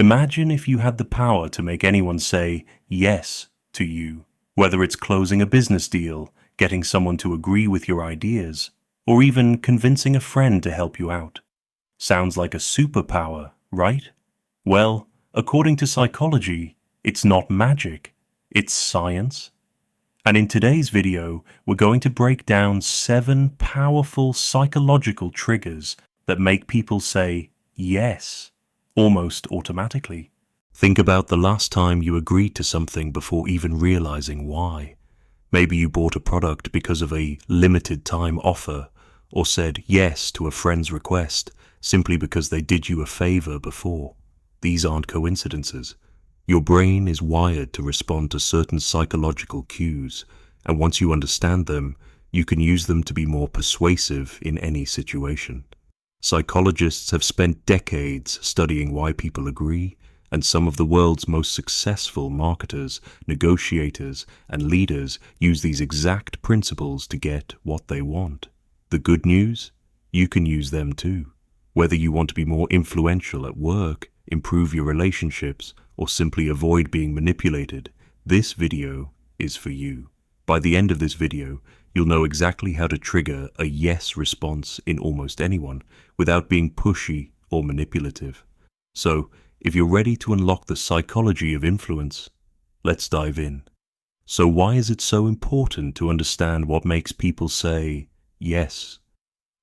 Imagine if you had the power to make anyone say yes to you, whether it's closing a business deal, getting someone to agree with your ideas, or even convincing a friend to help you out. Sounds like a superpower, right? Well, according to psychology, it's not magic, it's science. And in today's video, we're going to break down 7 powerful psychological triggers that make people say yes, almost automatically. Think about the last time you agreed to something before even realizing why. Maybe you bought a product because of a limited time offer, or said yes to a friend's request simply because they did you a favor before. These aren't coincidences. Your brain is wired to respond to certain psychological cues, and once you understand them, you can use them to be more persuasive in any situation. Psychologists have spent decades studying why people agree, and some of the world's most successful marketers, negotiators, and leaders use these exact principles to get what they want. The good news? You can use them too. Whether you want to be more influential at work, improve your relationships, or simply avoid being manipulated, this video is for you. By the end of this video, you'll know exactly how to trigger a yes response in almost anyone without being pushy or manipulative. So, if you're ready to unlock the psychology of influence, let's dive in. So why is it so important to understand what makes people say yes?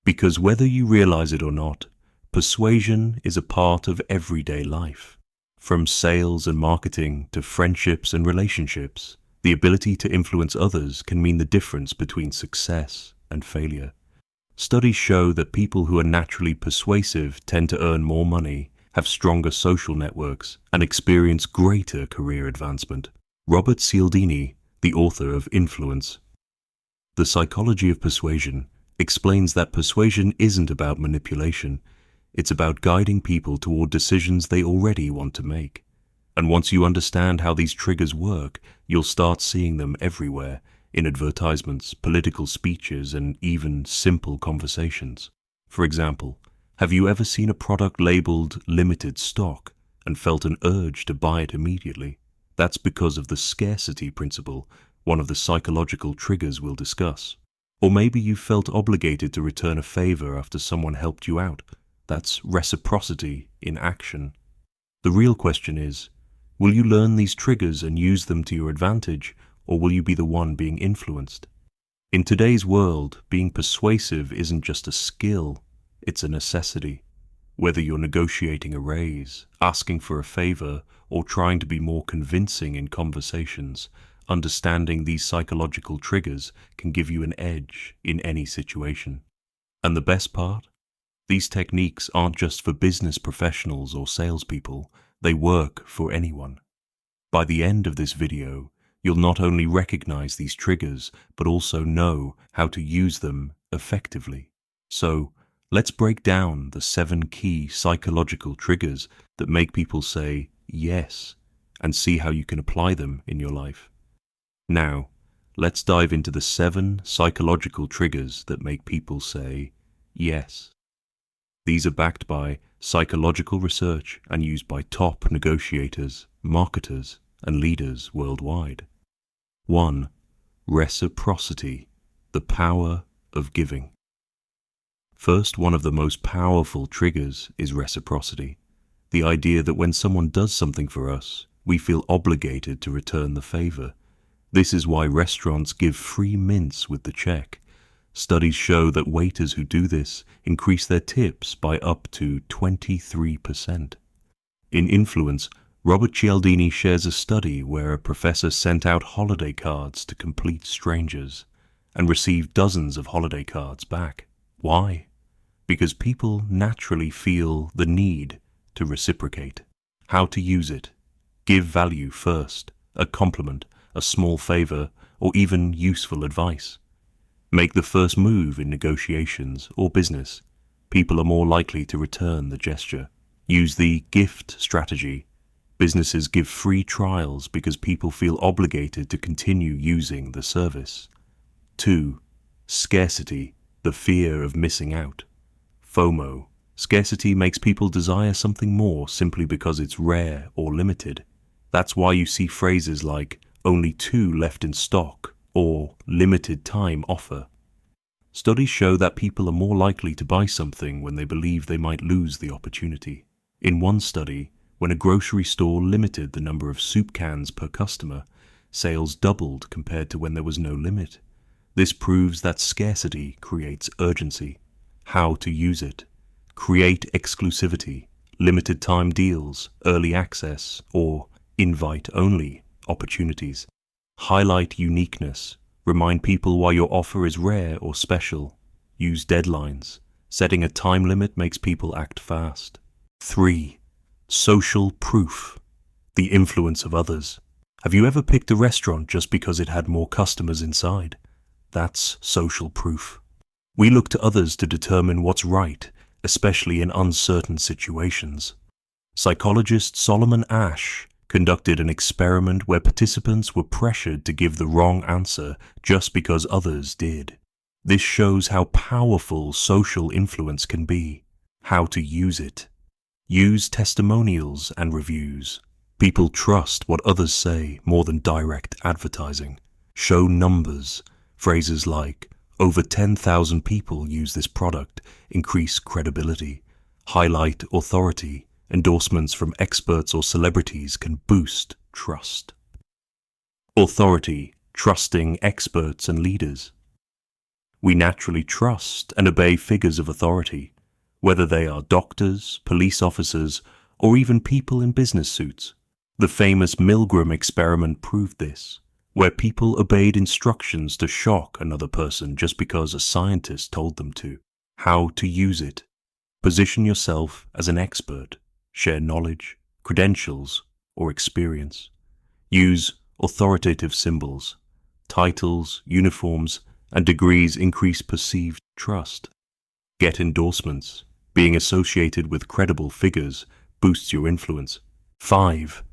Because whether you realize it or not, persuasion is a part of everyday life. From sales and marketing to friendships and relationships, the ability to influence others can mean the difference between success and failure. Studies show that people who are naturally persuasive tend to earn more money, have stronger social networks, and experience greater career advancement. Robert Cialdini, the author of Influence, The Psychology of Persuasion, explains that persuasion isn't about manipulation. It's about guiding people toward decisions they already want to make. And once you understand how these triggers work, you'll start seeing them everywhere, in advertisements, political speeches, and even simple conversations. For example, have you ever seen a product labeled limited stock and felt an urge to buy it immediately? That's because of the scarcity principle, one of the psychological triggers we'll discuss. Or maybe you felt obligated to return a favor after someone helped you out. That's reciprocity in action. The real question is, will you learn these triggers and use them to your advantage, or will you be the one being influenced? In today's world, being persuasive isn't just a skill, it's a necessity. Whether you're negotiating a raise, asking for a favor, or trying to be more convincing in conversations, understanding these psychological triggers can give you an edge in any situation. And the best part? These techniques aren't just for business professionals or salespeople, they work for anyone. By the end of this video, you'll not only recognize these triggers, but also know how to use them effectively. So, let's break down the 7 key psychological triggers that make people say yes, and see how you can apply them in your life. Now, let's dive into the 7 psychological triggers that make people say yes. These are backed by psychological research and used by top negotiators, marketers, and leaders worldwide. 1. Reciprocity, the power of giving. First, one of the most powerful triggers is reciprocity, the idea that when someone does something for us, we feel obligated to return the favor. This is why restaurants give free mints with the check. Studies show that waiters who do this increase their tips by up to 23%. In Influence, Robert Cialdini shares a study where a professor sent out holiday cards to complete strangers and received dozens of holiday cards back. Why? Because people naturally feel the need to reciprocate. How to use it. Give value first, a compliment, a small favor, or even useful advice. Make the first move in negotiations or business. People are more likely to return the gesture. Use the gift strategy. Businesses give free trials because people feel obligated to continue using the service. 2. Scarcity, the fear of missing out. FOMO, Scarcity makes people desire something more simply because it's rare or limited. That's why you see phrases like only 2 left in stock or limited time offer. Studies show that people are more likely to buy something when they believe they might lose the opportunity. In one study, when a grocery store limited the number of soup cans per customer, sales doubled compared to when there was no limit. This proves that scarcity creates urgency. How to use it. Create exclusivity, limited time deals, early access, or invite-only opportunities. Highlight uniqueness. Remind people why your offer is rare or special. Use deadlines. Setting a time limit makes people act fast. 3. Social proof. The influence of others. Have you ever picked a restaurant just because it had more customers inside? That's social proof. We look to others to determine what's right, especially in uncertain situations. Psychologist Solomon Asch conducted an experiment where participants were pressured to give the wrong answer just because others did. This shows how powerful social influence can be. How to use it. Use testimonials and reviews. People trust what others say more than direct advertising. Show numbers. Phrases like, over 10,000 people use this product, increase credibility. Highlight authority. Endorsements from experts or celebrities can boost trust. Authority, trusting experts and leaders. We naturally trust and obey figures of authority, whether they are doctors, police officers, or even people in business suits. The famous Milgram experiment proved this, where people obeyed instructions to shock another person just because a scientist told them to. How to use it. Position yourself as an expert. Share knowledge, credentials, or experience. Use authoritative symbols. Titles, uniforms, and degrees increase perceived trust. Get endorsements. Being associated with credible figures boosts your influence. 5.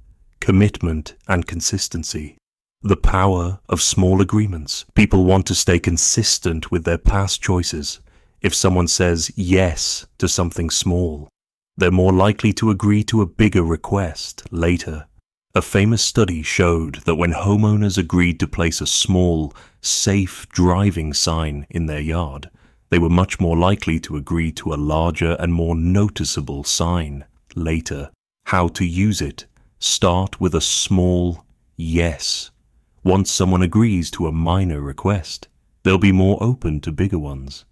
Commitment and consistency. The power of small agreements. People want to stay consistent with their past choices. If someone says yes to something small, they're more likely to agree to a bigger request later. A famous study showed that when homeowners agreed to place a small, safe driving sign in their yard, they were much more likely to agree to a larger and more noticeable sign later. How to use it. Start with a small yes. Once someone agrees to a minor request, they'll be more open to bigger ones.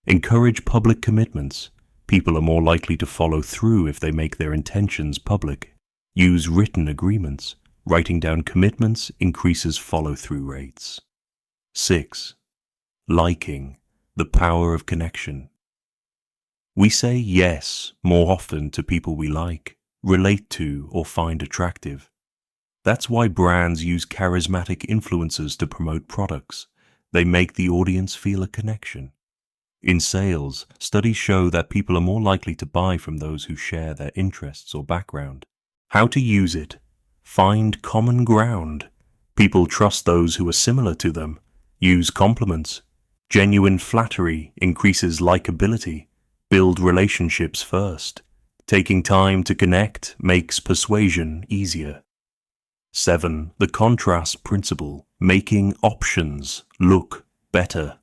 Encourage public commitments. People are more likely to follow through if they make their intentions public. Use written agreements. Writing down commitments increases follow-through rates. 6. Liking. The power of connection. We say yes more often to people we like, relate to, or find attractive. That's why brands use charismatic influencers to promote products. They make the audience feel a connection. In sales, studies show that people are more likely to buy from those who share their interests or background. How to use it. Find common ground. People trust those who are similar to them. Use compliments. Genuine flattery increases likability. Build relationships first. Taking time to connect makes persuasion easier. 7. The contrast principle. Making options look better.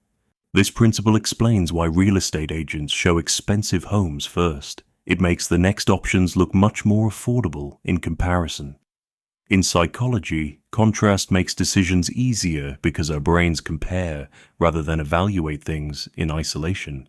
This principle explains why real estate agents show expensive homes first. It makes the next options look much more affordable in comparison. In psychology, contrast makes decisions easier because our brains compare rather than evaluate things in isolation.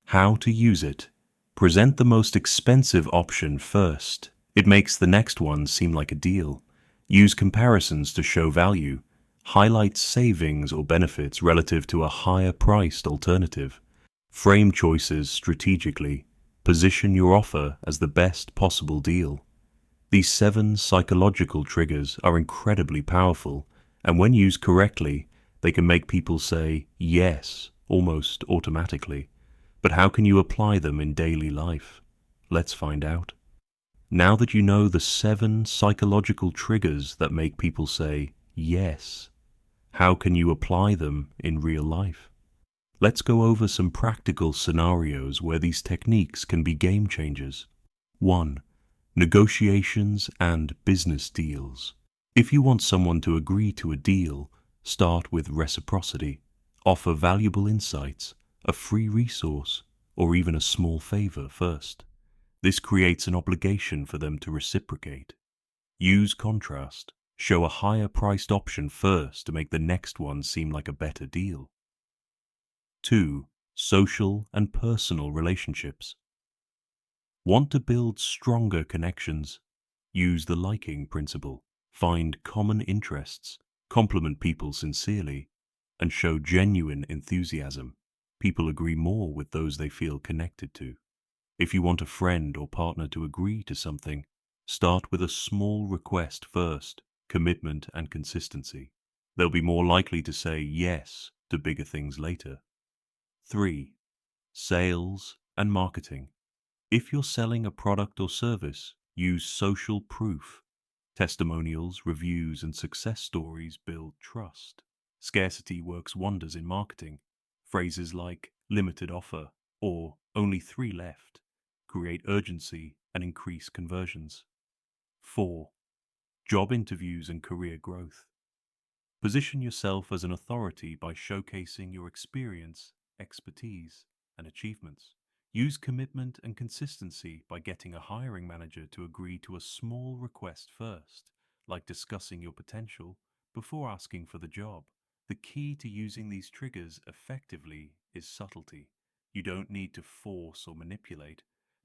How to use it. Present the most expensive option first. It makes the next one seem like a deal. Use comparisons to show value. Highlight savings or benefits relative to a higher-priced alternative. Frame choices strategically. Position your offer as the best possible deal. These 7 psychological triggers are incredibly powerful, and when used correctly, they can make people say yes almost automatically. But how can you apply them in daily life? Let's find out. Now that you know the 7 psychological triggers that make people say yes, how can you apply them in real life? Let's go over some practical scenarios where these techniques can be game changers. 1. Negotiations and business deals. If you want someone to agree to a deal, start with reciprocity. Offer valuable insights, a free resource, or even a small favor first. This creates an obligation for them to reciprocate. Use contrast. Show a higher priced option first to make the next one seem like a better deal. 2. Social and personal relationships. Want to build stronger connections? Use the liking principle. Find common interests, compliment people sincerely, and show genuine enthusiasm. People agree more with those they feel connected to. If you want a friend or partner to agree to something, start with a small request first, commitment and consistency. They'll be more likely to say yes to bigger things later. 3. Sales and marketing. If you're selling a product or service, use social proof. Testimonials, reviews, and success stories build trust. Scarcity works wonders in marketing. Phrases like limited offer or only 3 left create urgency and increase conversions. 4. Job interviews and career growth. Position yourself as an authority by showcasing your experience, expertise, and achievements. Use commitment and consistency by getting a hiring manager to agree to a small request first, like discussing your potential before asking for the job. The key to using these triggers effectively is subtlety. You don't need to force or manipulate,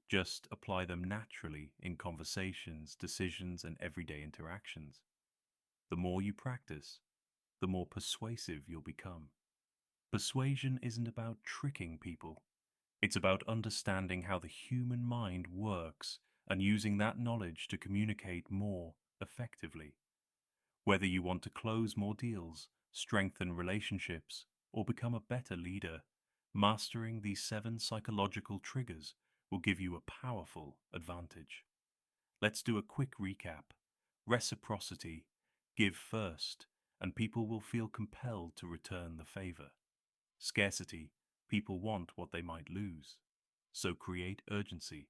just apply them naturally in conversations, decisions, and everyday interactions. The more you practice, the more persuasive you'll become. Persuasion isn't about tricking people. It's about understanding how the human mind works and using that knowledge to communicate more effectively. Whether you want to close more deals, strengthen relationships, or become a better leader, mastering these 7 psychological triggers will give you a powerful advantage. Let's do a quick recap. Reciprocity. Give first, and people will feel compelled to return the favor. Scarcity. People want what they might lose. So create urgency.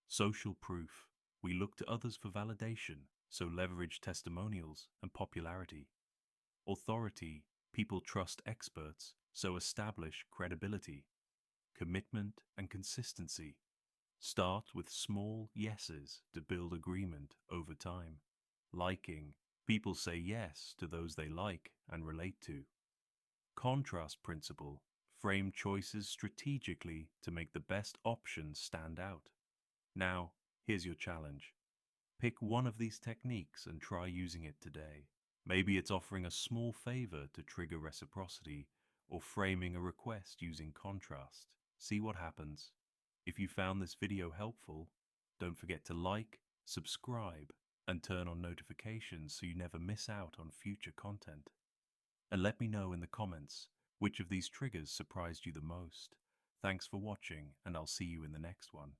Social proof. We look to others for validation, so leverage testimonials and popularity. Authority. People trust experts, so establish credibility. Commitment and consistency. Start with small yeses to build agreement over time. Liking. People say yes to those they like and relate to. Contrast principle. Frame choices strategically to make the best option stand out. Now, here's your challenge. Pick one of these techniques and try using it today. Maybe it's offering a small favor to trigger reciprocity or framing a request using contrast. See what happens. If you found this video helpful, don't forget to like, subscribe, and turn on notifications so you never miss out on future content. And let me know in the comments which of these triggers surprised you the most. Thanks for watching, and I'll see you in the next one.